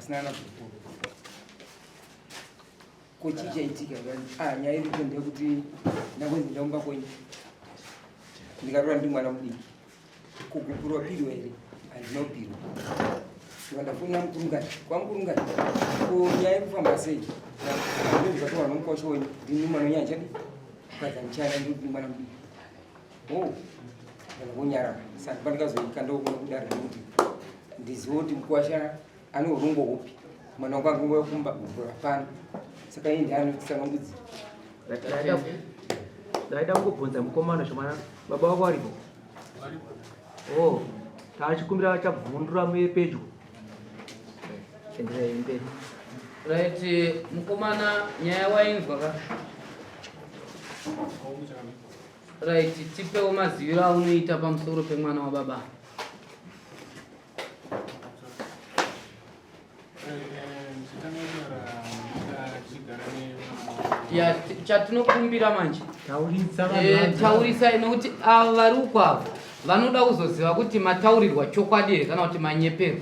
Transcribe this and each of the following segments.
asinana kuchichaitika nyaya iri kuende kuti ndakwenzi ndaumba kwenyu ndikarora ndi mwana mudiki kugupurwa piro here handinopiro ndikandafuna mkurungani kwamkurungani kunyaya kufamba sei ndezvikatowa nomukosho wenyu ndini mwana wenyu anchadi ukadza muchana ndiri mwana mudiki kana kunyara saka pandikazoika ndokuona kudaro nekuti ndizive kuti mukwasha ane urungo hupi mwana wangu angu wekumba hapana saka indi anotisangamudzi ndaida kukubvunza mukomana zvomwana baba wako aripo taachikumbira chabvundura mupedyo enderai mberi right mukomana nyaya wainzwa ka right tipewo maziviro aunoita pamusoro pemwana wababa chatinokumbira manje taurisai nokuti ava vari uko ava vanoda kuzoziva kuti mataurirwa chokwadi here kana kuti manyepero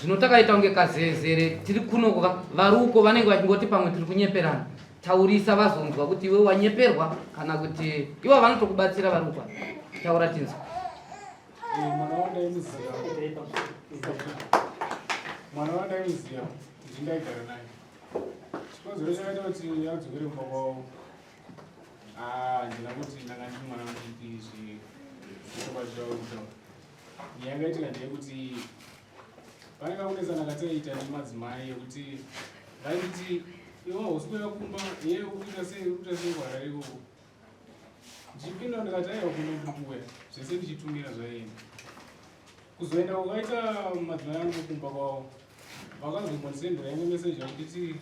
zvino takaita kunge kazezere tiri kunoko vari uko vanenge vachingoti pamwe tiri kunyeperana taurisa vazonzwa kuti iwe wanyeperwa kana kuti ivo vanotokubatsira vari uko taura tinzwa mwana wandaimuziva ndindaigara naye chikonzero chakaita kuti adzokere kumba kwavo ndina kuti ndanga ndiri mwana mudiki zvichokwazvitauritaura nyaya yakaitika ndeyekuti vanenge vakunesana kataita nemadzimai yekuti vaiti iwo uswera kumba iye ukuita sei warare ikoko ndichipinda ndikati aiwa kuno kukuya zvese ndichitungira zvaiyeni kuzoenda kukaita madzimai angu kumba kwavo vakazombondisendera imwe meseji yakutiti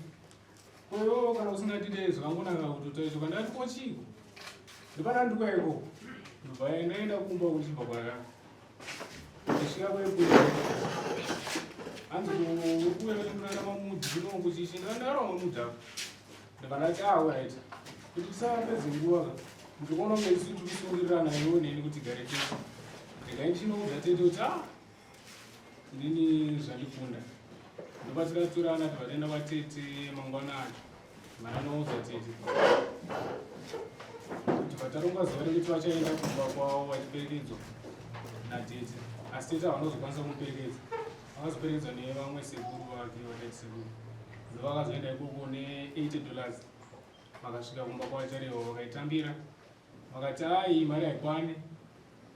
koyo kana usingatide zvakangonaka kuti utaizvo kandati kochiko ndipana ndikuya ikoko ndobva ndaenda kumba kuchibva kwaka ndisvika kwaikuya hanzi ukuya kurara mamudzi kuno kuchichi ndakandara mamudzi ako ndikandati right kuti tisapedze nguva ka ndikuona kunge isu tikusungirirana iwo neni kuti gare tete ndikainchinoudza tete kuti ndini zvandifunda ndoba tikatorana tivataenda kwatete mangwanani vananoudza tete tikataronga zuva rekuti vachaenda kumba kwavo vachiperekedzwa natete asi tete havanozokwanisa kumuperekedza vakazoperekedzwa nevamwe sekuru vake vataiti sekuru ndovakazoenda ikoko ne$80 vakasvika kumba kwavachareva vakaitambira vakati mari haikwane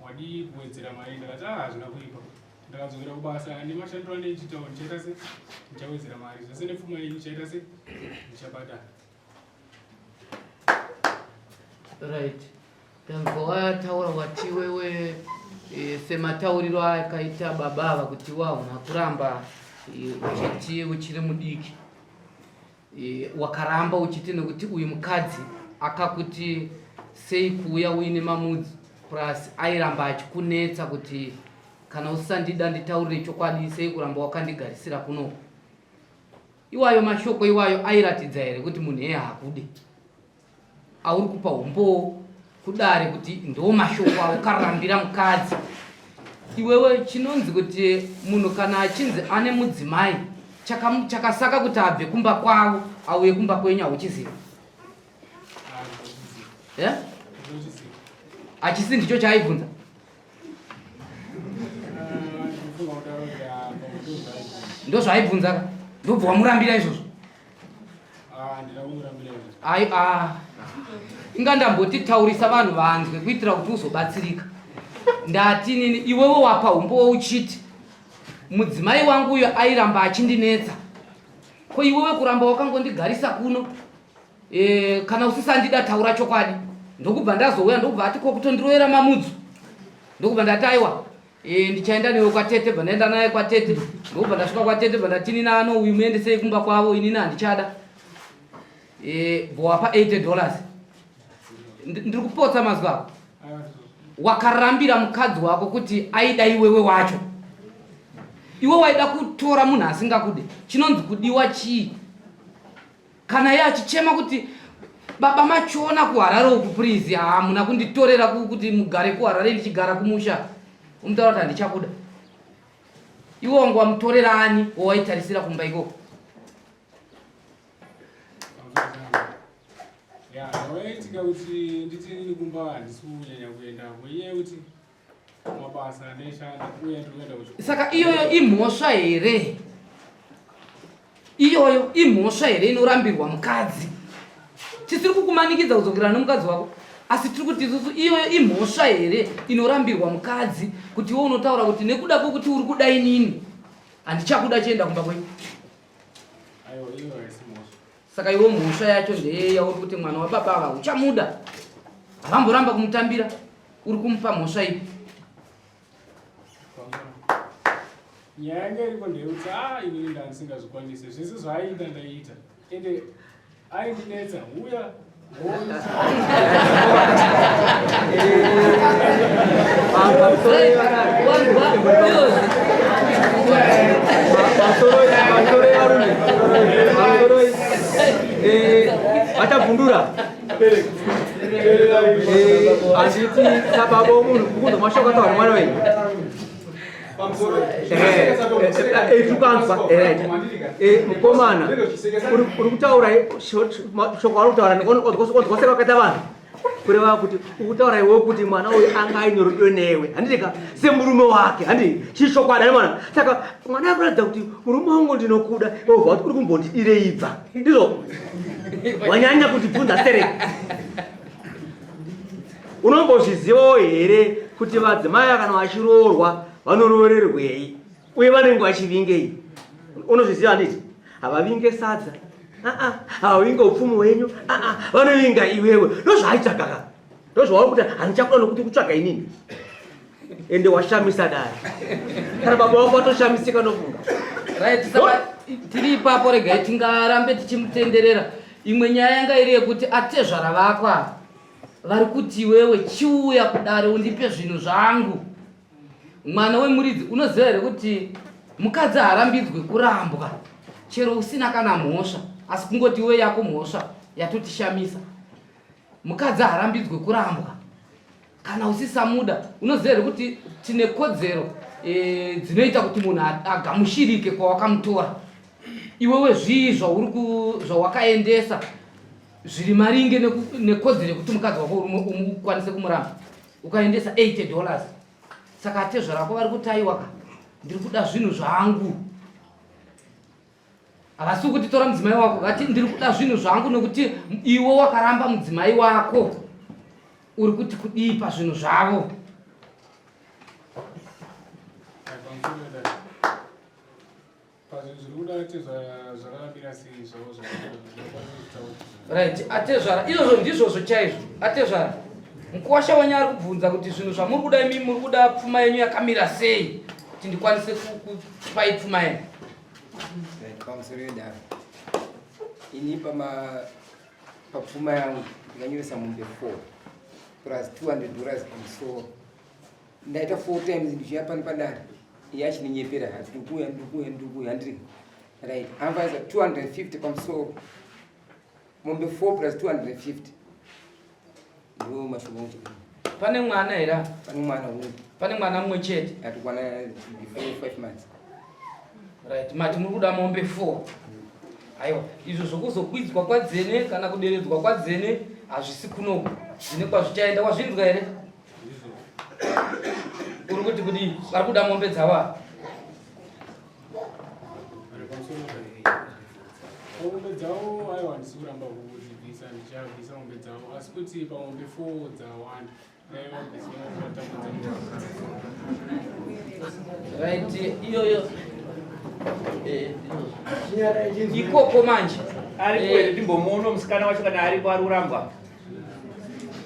wadi kuwedzera mari ndakati hazvina kuipa ndakadzokera kubasa nemashandiro aneichitawo ndichaita se ndichawedzera mari zvese nepfuma yenyu ndichaita se ndichabhadhara right tanzwa wataura wati wewe sematauriro akaita babava kuti wauna kuramba uchiti uchiri mudiki wakaramba uchiti nekuti uyu mukadzi akakuti sei kuuya uine mamudzi plus airamba achikunetsa kuti kana usandida nditaurire chokwadi sei kuramba wakandigarisira kuno iwayo mashoko iwayo airatidza here kuti munhu iye hakude auri kupa umbo kudare kuti ndo mashoko aukarambira mukadzi iwewe chinonzi kuti munhu kana achinzi ane mudzimai chakasaka kuti abve kumba kwavo auye kumba kwenyu hauchiziva achisi ndicho chaaibvunza ndo zvaaibvunza ndobva wamurambira izvozvo ingandamboti taurisa vanhu vanzwe kuitira kuti uzobatsirika ndati nini iwewe wapa umbo uchiti mudzimai wangu uyo airamba achindinetsa ko iwewe kuramba wakangondigarisa kuno kana usisandida taura chokwadi ndokubva ndazouya ndokubva ati kokutondirovera mamudzu ndokubva ndati aiwa ndichaenda newe kwatete bva ndaenda naye kwatete ndokubva ndasvika kwatete bva ndati nini ano uyu muendesei kumba kwavo inini handichada bwapa $80 ndiri kupotsa mazwi ako wakarambira mukadzi wako kuti aida iwewe wacho iwe waida kutora munhu asingakude chinonzi kudiwa chii kana iye achichema kuti baba machiona kuharare uku please hamuna kunditorera kuti mugare kuharare ndichigara kumusha umutaura kuti handichakuda iwe wangu wamutorera ani wawaitarisira kumba ikoko ya waitika kuti nditini kumba handisi kunyanya kuenda kwenyaya kuti mabasa andaishanda uye ndikuenda kuchikoro. Saka iyoyo imhosva here? Iyoyo imhosva here inorambirwa mukadzi? Tisiri kukumanikidza kudzokera nomukadzi wako, asi tiri kuti isusu iyoyo imhosva here inorambirwa mukadzi kuti iwe unotaura kuti nekuda kwokuti uri kuda inini handichakuda chienda kumba kwenyu. Aiwa, iyo haisi mhosva. Saka iwe mhosva yacho ndeyauri kuti mwana wababa ava uchamuda, havamboramba kumutambira, uri kumupa mhosva ipi? Nyaya yanga iripo ndeyekuti inini ndandisingazvikwanise zvese zvaaita ndaita ende aindinetsa uya achabvundura handiti sababa womunhu kukunzwa mashoko ataura mwana wenyu tukanzwa mukomana uri kutaura shoko vari kutaura odzikoseka wakaita vanhu kureva kuti ukutaura iwe kuti mwana uyu anga aine rudo newe handitika semurume wake handi chishokwadi mwana. Saka mwana akuratidza kuti murume wangu ndinokuda obva kuti uri kumbondidireibva ndizvo wanyanya kutibvunza sereka. Unombozvizivawo here kuti madzimai kana vachiroorwa vanoroorerwei uye vanenge vachivingei? Unozviziva handiti? Havavinge sadza, havavinge upfumi hwenyu, vanovinga iwewe. Ndozvaaita kaka, ndozvauri kuti handichakuda nokuti kutsvaga inini. Ende washamisa dare kana baba wako watoshamisika nofunga. Right, saka tiri ipapo regai tingarambe tichimutenderera. Imwe nyaya yanga iri yekuti atezvara vakwa vari kuti iwewe chiuya kudare undipe zvinhu zvangu. Mwana wemuridzi, unoziva here kuti mukadzi harambidzwe kurambwa chero usina kana mhosva, asi kungoti iwe yako mhosva yatotishamisa. Mukadzi harambidzwe kurambwa kana usisamuda. Unoziva here kuti tine kodzero dzinoita kuti munhu agamushirike kwawakamutora. Iwewe zvii zvawakaendesa zviri maringe nekodzero yekuti mukadzi wako ukwanise kumuramba, ukaendesa $80. Saka atezvara vako vari kuti aiwaka ndiri kuda zvinhu zvangu. Havasi kuti tora mudzimai wako, vati ndiri kuda zvinhu zvangu nekuti iwe wakaramba mudzimai wako uri kuti kudipa zvinhu zvavo. Right, atezvara izvozvo ndizvozvo chaizvo. Atezvara mukuwasha wenyu ari kubvunza kuti zvinhu zvamuri kuda imi muri kuda pfuma yenyu yakamira sei kuti ndikwanise kupai pfuma yenyu. Pamusoro yedaro ini papfuma yangu ndikanyoresa mombe 4 plus $200 pamusoro. Ndaita 4 times ndichiya pani padare iye achininyepera ndikuya handiri right. Amvaisa 250 pamusoro, mombe 4 plus 250 ndiwo mashoko muchi. Pane mwana here? Pane mwana uyu. Pane mwana mumwe chete? Atikwana before 5 months. Right, mati muri kuda mombe 4. Aiwa, izvo zvokuzokwidzwa kwadzene kana kuderedzwa kwadzene hazvisi kunoku. Zvine kwazvichaenda wazvinzwa here? Uri kuti kudii? Vari kuda mombe dzava? mombe dzavo aiwa handisi kuramba kudzibvisa, ndichabvisa mombe dzavo asi kuti pamombe 4 dzawanda. Right, iyoyo ikoko manje aripo here ndimbomuono musikana wacho kana aripo ari kurambwa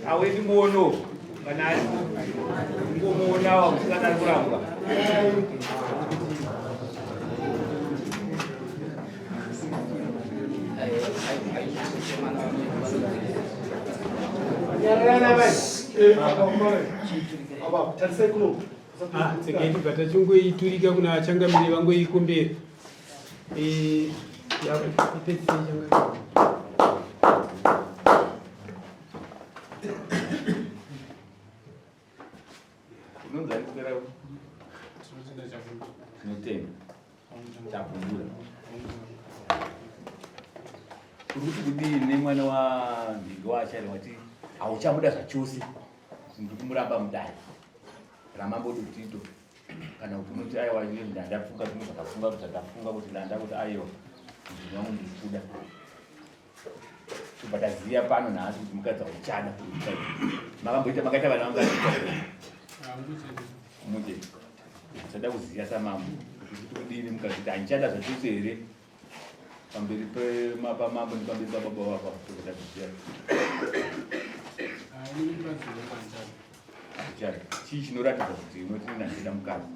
awe ndimbono kana aripo ndimbomuonawa musikana ari kurambwa. Tibva tachongoiturika kuna achangamiri vangoikumbira kuti kudini mwana wanhingi waachari wati hauchamuda zvachose ndikumuramba mudai ramambodo tito kana kuti unoti aiwa ine ndandafunga zvinhu zvakafunga kuti zvakafunga kuti ndanda kuti aiwa ndinhu wangu ndikuda tobataziya pano nhasi kuti mukadzi wauchada makamboita makaita vana vangu mutete sada kuziya samambo kuti kudini mukadzi kuti handichada zvachose here pamberi pamambo nepamberi pababa wako tobataziya chii chinoratidza kuti unoti ndandida mukadzi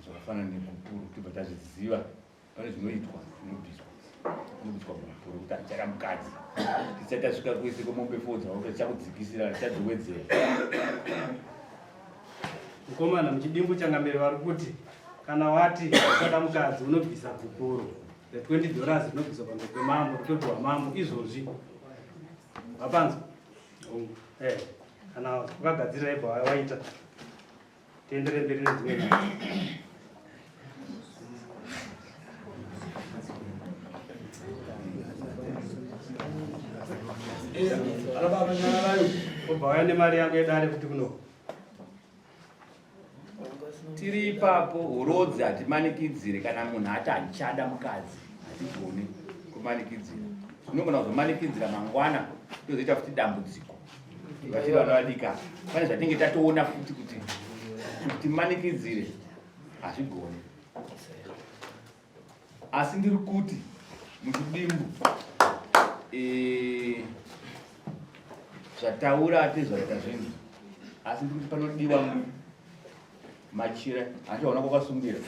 zvakafanana nekupuru tibva tazviziva pane zvinoitwa zvinobviswa mukupuru kuti andichada mukadzi tisati tasvika kwese kwemombe fodza kuti tichakudzikisira tichadzowedzera mukomana muchidimbu changamere vari kuti kana wati uchada mukadzi unobvisa kupuru $20 zvinobviswa pamberi pemambo kutopiwa mambo izvozvi vapanzwa kana wakagadzirira ibva waita tiendere mberi nedzimwe nhasi obva waya nemari yangu yedare kuti kuno tiri ipapo urodzi hatimanikidzire kana munhu ati handichada mukadzi hatigoni kumanikidzira tinogona kuzomanikidzira mangwana tozoita futi dambudziko vachiri vana vadika pane zvatinge tatoona futi kuti timanikidzire hazvigoni asi ndiri kuti muchidimbu zvataura atizvaita zvinhu asi ndiri kuti panodiwa machira handiona kwakasungira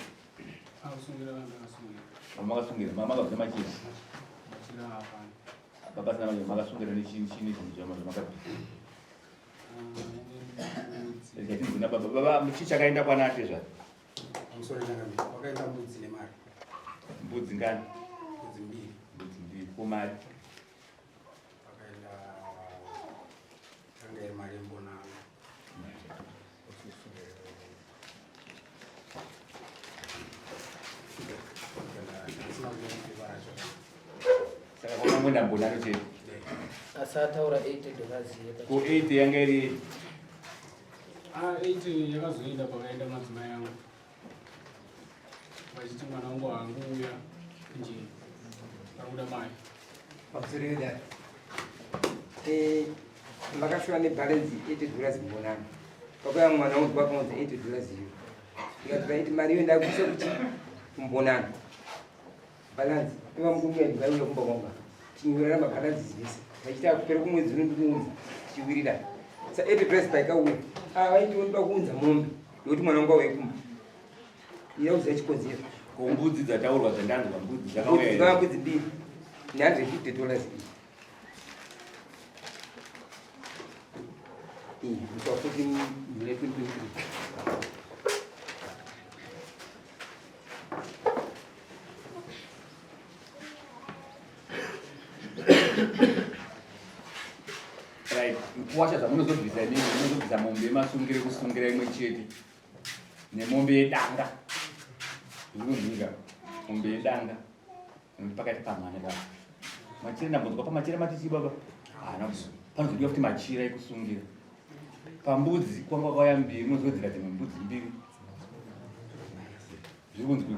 makasungira makabvisa machira papasina manje makasungira nechini zvatinzina baba chii chakaenda kwanate zva mbudzi ngani mbudzi mbiri kumari saka kwakamwenda mbonano chete asataura $80 ko 8 yanga iri 8 yakazoenda pakaenda madzimai angu vachiti mwana wangu haanguuya nje pakuda mai pamusoro yodaro makashuva nebhalenzi $80 mbonano pakuya mwana wangu kwakonza $80 iyo ikatora iti mari iyo ndakuisa kuti mbonano balanzi iva mukumira ndingauya kumba kwanga tinyurira mabalanzi zvese vachita kupera kumwedzi unondikunza tichiwirira sa $80 paikauya vaiti unoda kuunza mombe yokuti mwana wangu auye kumba iyauziva chikonzero kombudzi dzataurwa dzandanzwa mbudzi dzakauya mbudzi mbiri $150 iyi musafuti mune 2023 kuwasha zvamunozobvisa inini munozobvisa mombe yemasungire kusungira imwe chete nemombe yedanga zvinozvika mombe yedanga pakati pamhane baba machira ndambonzwa pamachira matichi baba hana panozodiwa kuti machira ekusungira pambudzi kwanga kwaya mbiri munozodzera dzimwe mbudzi mbiri zviri kunzwi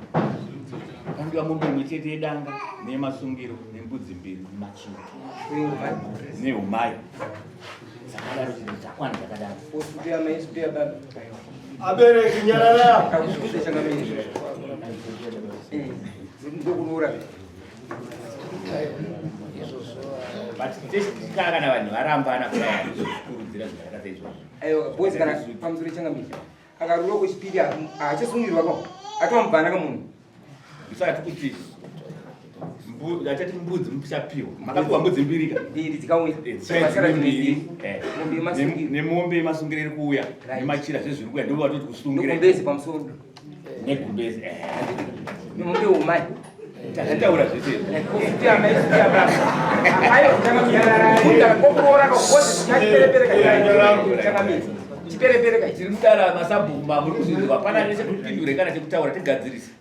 panodiwa mombe imwe chete yedanga neyemasungiro nembudzi mbiri nemachira neumai zakadaro chinhu chakwana zakadaro osutuya mai sutuya baba abereki nyarara akukuze changamiri ndokunora but tichikara kana vanhu varambana kurudzira zvakadai izvozvo aiwa bozi kana pamusoro changamiri akarura kwechipiri hachasungirwa kao atomubvana kamunhu ndisati kuti atati mbudzi muchapiwa makapiwa mbudzi mbiri ka mbiri dzikauya nemombe yemasungiro iri kuuya nemachira zvezviri kuuya ndo vatoti kusungira nogumbezi pamusoro negumbezi nemombe umai tazvitaura zvese chiperepere tiri kutaura masabhuma muri kuzvinzwa hapana nechekupindure kana chekutaura tigadzirise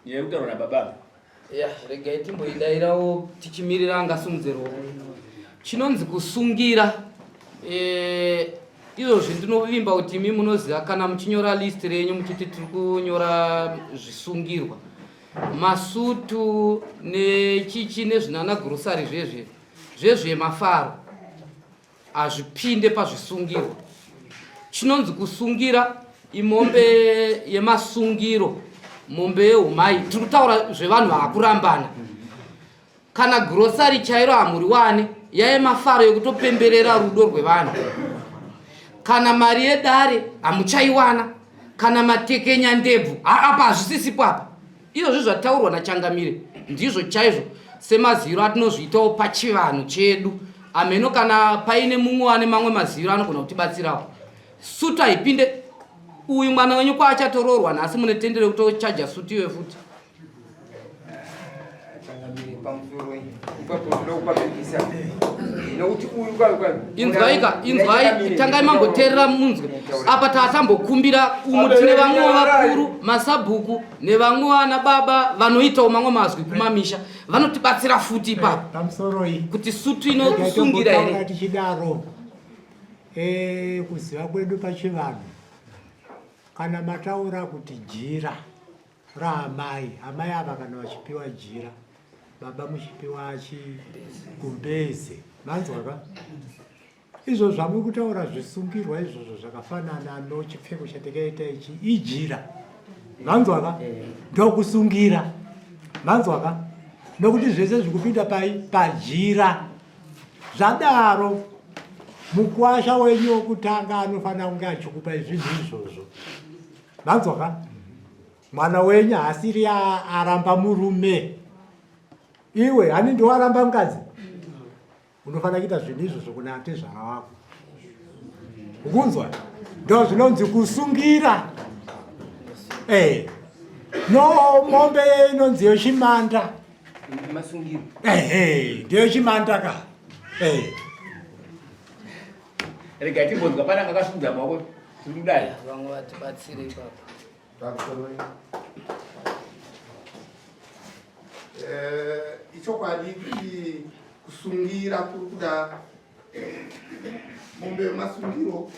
Yekutaura na baba. Regai timboidairawo tichimirira ngasimuzero. Chinonzi kusungira izvozvi ndinovimba kuti imi munoziva kana muchinyora list renyu muchiti tiri kunyora zvisungirwa. Masutu nechichi nezvinana grocery zvezve mafaro hazvipinde pazvisungirwa. Chinonzi kusungira imombe yemasungiro, mombe yeumai. Tiri kutaura zvevanhu vakurambana. Kana grocery chairo hamuriwane, yave mafaro yekutopemberera rudo rwevanhu. Kana mari yedare hamuchaiwana, kana matekenya ndebvu apa hazvisisipo apa. Izvozvo zvataurwa naChangamire ndizvo chaizvo semaziro atinozviitawo pachivanhu chedu. Ameno kana paine mumwe ane mamwe maziro anogona kutibatsirawo. Sutu haipinde. Uyu mwana wenyu kwaachatoroorwa nhasi mune tendere kutochaja sutu iwe futi. Changamire pamusoro ipapo ndokupapekisa. Inzwai tangai mamboteerera munzwe. Apa taatambokumbira umu tine vamwe vakuru masabhuku nevamwe vana baba vanoitawo mamwe mazwi kumamisha vanotibatsira futi ipapo pamusoroi kuti sutu inokusungira here. Tichidaro kuziva kwedu pachivanhu kana mataura kuti jira raamai, amai ava kana vachipiwa jira, baba muchipiwa chikumbeze, manzwaka izvo zvamuri kutaura zvisungirwa izvozvo zvakafanana nochipfeko chatakaita ichi ijira, manzwaka ndokusungira, manzwaka nokuti zvese zvikupinda pajira. Zvadaro mukwasha wenyu wokutanga anofanira kunge achikupa zvinhu izvozvo, manzwaka mwana wenyu haasiri aramba murume, iwe hani ndowaramba mukadzi, unofanira kuita zvinhu izvozvo kuna tezvara wako. Ukunzwa? Ndo zvinonzi kusungira. No mombe inonzi yochimanda. Masungiro. Ndiyo chimanda ka. Rega timbonzwa pana ngakasungura maoko tiri kudai. Vamwe vatibatsire ipapo. Ichokwadi kuti kusungira kuri kuda mombe yemasungiro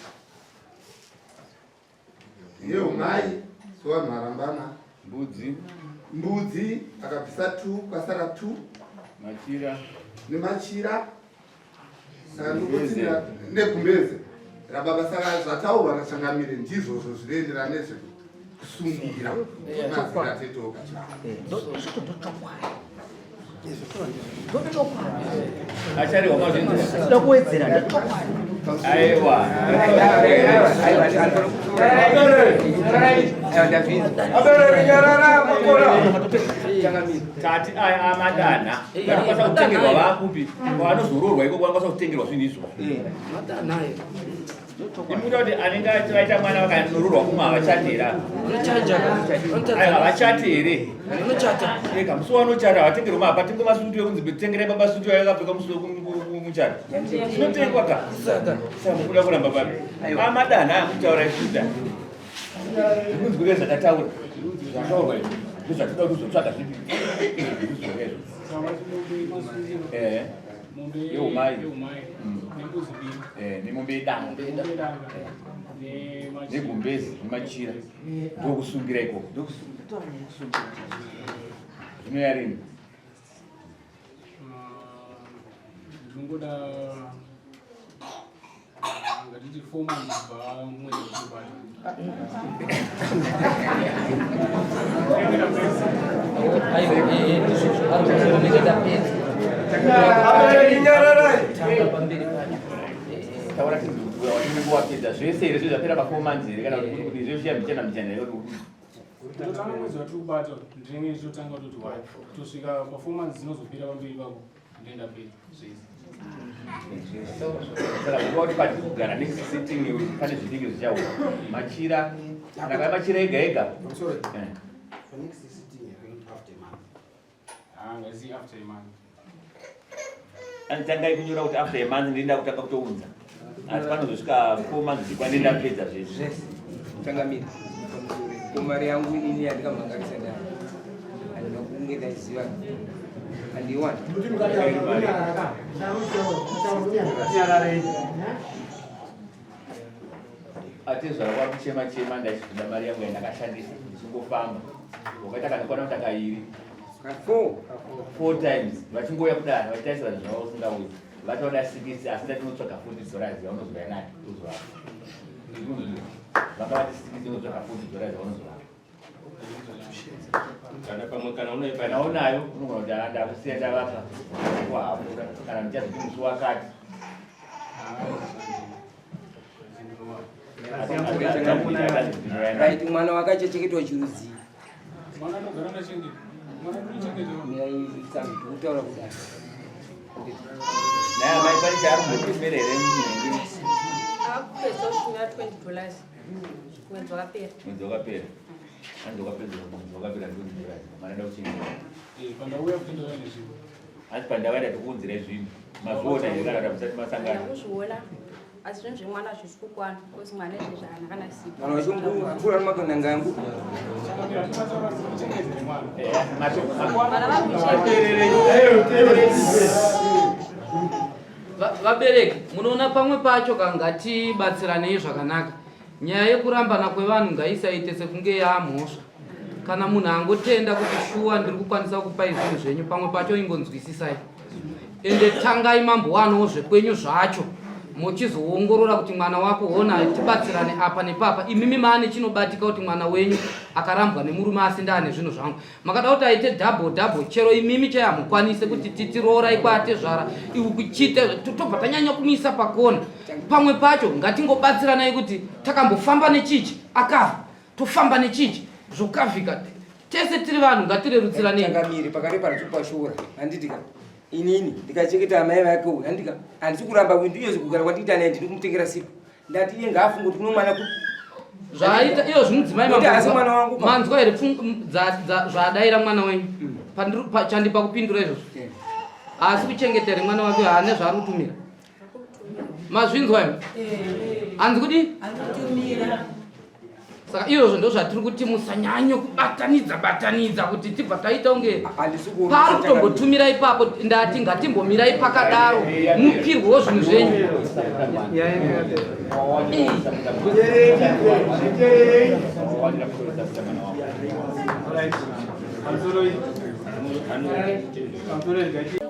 yeumai sevanhu varambana. Mbudzi akabvisa 2 kwasara 2 machira nemachira nekumbeze rababa. Saka zvataurwa naChangamire ndizvozvo zvinoenderana nezvekusungira maziratetooka achari wamazvinzira aiwa tati aya amadana vanokwanisa kutengerwa vakupi vanozororwa iko vanokwanisa kutengerwa zvinhu izvozvo. Imuda kuti anenge vaita mwana vakanororwa kumwe havachatera havachati here eka musi wanochata havatengerwa mapa tengo masutu ekunzi tengerai baba sutu yakapfeka musi wekumuchata zvinotengwa ka saka mukuda kuramba papi amadana ayamutaura ikuda ikunzi kuve zvakataura zvataurwa izvo ndozvatida kuti uzotsvaga zvipi yeumai nemombe yedanga negumbezi nemachira ndokusungira ikoko zvinoyarini ndinongoda ngatiti foma ndibva mwezi wekubata taura tiwapedza zvese here zvapera pafomanzi here kana kuti zveshiya michana here totanga mwezi watiri kubata ndinenge totanga toti tosvika performance dzinozopera pamberi pako ndenda pedza zvese saka kuva kuti patiri kugara nesitting pane zvidiki zvichauya machira ndakaya machira ega ega ngazi after a month anitangai kunyora kuti after a month ndinda kutanga kutounza asi panozosvika 4 months zvikwanenda pedza zvese Changamire. Kumari yangu ini yandikamhangarisa nayo. ndaiziva handiwani atizvara kwakuchema-chema ndachikuda mari yangu yandakashandisa ndichingofamba wakaita kanokwana kuti akairi 4 times vachingouya kudara vachitaisira zvavo usingauyi vatoda 6 asi ndatinotsvaga 40 dollars yaunozova nati uzovapa vanga vati 6 inotsvaga 40 dollars yaunozovapa kana unayo unogona kuti ndakusiya ndavapa kuhapura kana ndichazoti musi wakati right mwana wakachecheketwa chiruzi mwana anogara nachenge mwana ndochengetwa utaura kudai naye amai pani chaarumbotimerere munenge akupedza kusvika $20 mwedzi wakapera mwedzi wakapera anzi wakapedzera mwedzi wakapera ndondirai mana da kuchengeta pandauya kutendera nezvinhu asi pandavaida tikuunzirai zvinhu mazuona here kana kuti musati masangana kuzviona asi zvinhu zvemwana hazvisi kukwana kosi mwana izvezvaana kana sipa mwana wachikura nemakonanga yangu vana vabereki munoona pamwe pacho kangatibatsiranei zvakanaka. Nyaya yekurambana kwevanhu ngaisaite sekunge yaamhosva. Kana munhu angotenda kuti shuwa ndiri kukwanisa kupai zvinhu zvenyu pamwe pacho ingonzwisisai. Ende tangai mambowanawo zvekwenyu zvacho muchizoongorora kuti mwana wako ona tibatsirane apa nepapa. Imimi maane chinobatika kuti mwana wenyu akarambwa nemurume asina ane zvinhu zvangu. Makada kuti aite double chero imimi chayamukwanise kuti titirorai kwate zvara iwe kuchite tobva tanyanya kumisa pakona. Pamwe pacho ngatingobatsiranai kuti takambofamba nechichi akafa tofamba nechichi zvokavhika tese tiri vanhu ngatirerutsiranei. Tangamiri pakare parachopashora handiti inini ndikacheketa amai vake uyu handika handisi kuramba windu iyo kugara kwanditi anaye ndiri kumutengera sipo ndati iye ngaafunga kuti kuno mwana zvaita iyo zvimudzimai manzwa here zvadaira mwana wenyu chandipa kupindura izvozvo asi kuchengetere mwana wake haane zvaari kutumira mazvinzwa imi hanzi kudi saka izvozvo ndo zvatiri kuti musanyanye kubatanidza kuti tibva taita unge pari kutombotumira ipapo ndati ngatimbomirai pakadaro mupirwewo zvinhu zvenyu. All right.